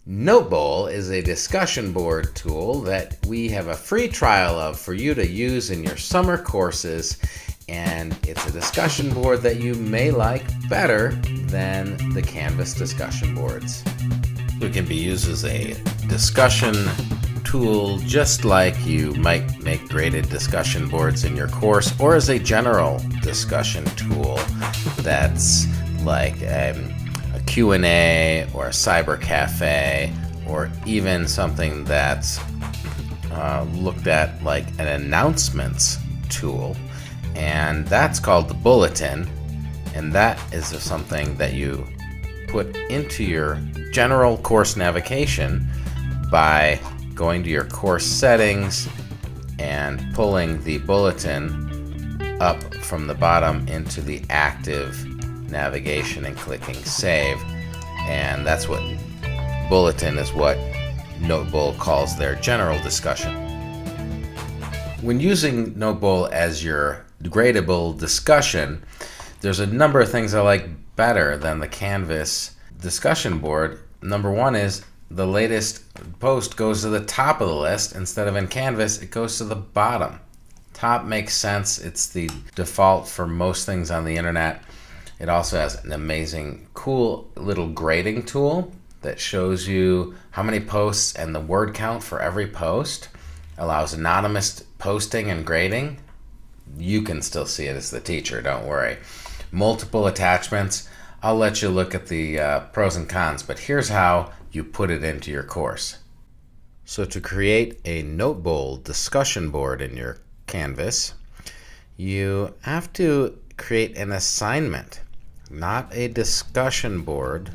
Notebowl is a discussion board tool that we have a free trial of for you to use in your summer courses, and it's a discussion board that you may like better than the Canvas discussion boards. It can be used as a discussion tool just like you might make graded discussion boards in your course, or as a general discussion tool that's like a Q&A or a cyber cafe, or even something that's looked at like an announcements tool, and that's called the bulletin. And that is something that you put into your general course navigation by going to your course settings and pulling the bulletin up from the bottom into the active navigation and clicking save. And that's what bulletin is what Notebowl calls their general discussion. When using Notebowl as your gradable discussion, there's a number of things I like better than the Canvas discussion board. Number one is the latest post goes to the top of the list instead of in Canvas, it goes to the bottom. Top makes sense. It's the default for most things on the internet. It also has an amazing, cool little grading tool that shows you how many posts and the word count for every post. Allows anonymous posting and grading. You can still see it as the teacher, don't worry. Multiple attachments. I'll let you look at the pros and cons, but here's how you put it into your course. So to create a Notebowl discussion board in your Canvas, you have to create an assignment, not a discussion board,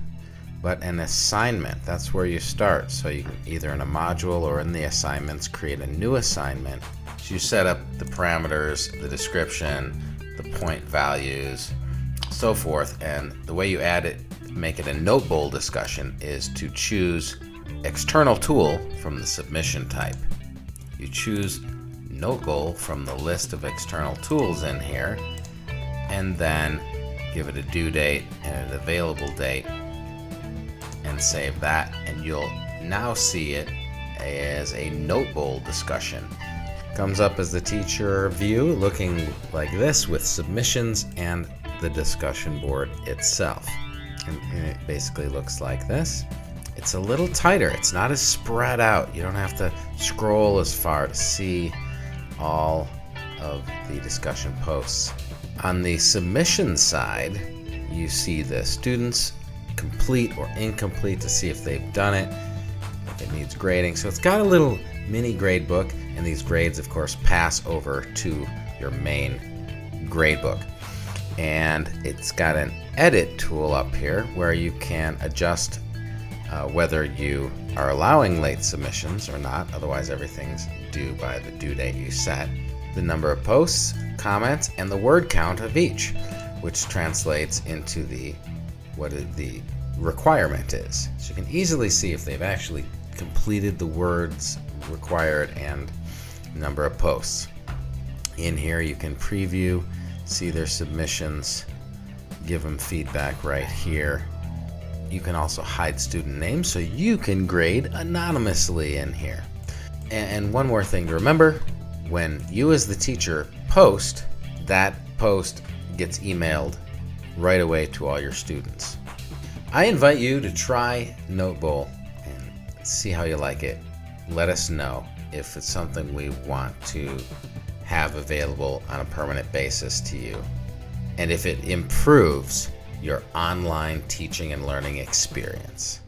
but an assignment. That's where you start. So you can either in a module or in the assignments create a new assignment. So you set up the parameters, the description, the point values, so forth. And the way you add it, make it a Notebowl discussion, is to choose external tool from the submission type. You choose Notebowl from the list of external tools in here, and then give it a due date and an available date, and save that, and you'll now see it as a Notebowl discussion. Comes up as the teacher view, looking like this with submissions and the discussion board itself. And it basically looks like this. It's a little tighter. It's not as spread out. You don't have to scroll as far to see all of the discussion posts. On the submission side, you see the students complete or incomplete to see if they've done it, if it needs grading. So it's got a little mini grade book, and these grades, of course, pass over to your main grade book. And it's got an edit tool up here where you can adjust whether you are allowing late submissions or not. Otherwise, everything's due by the due date you set. The number of posts, comments, and the word count of each, which translates into what the requirement is. So you can easily see if they've actually completed the words required and number of posts. In here you can preview, see their submissions, give them feedback right here. You can also hide student names so you can grade anonymously in here. And one more thing to remember, when you as the teacher post, that post gets emailed right away to all your students. I invite you to try Notebowl and see how you like it. Let us know if it's something we want to have available on a permanent basis to you, and if it improves your online teaching and learning experience.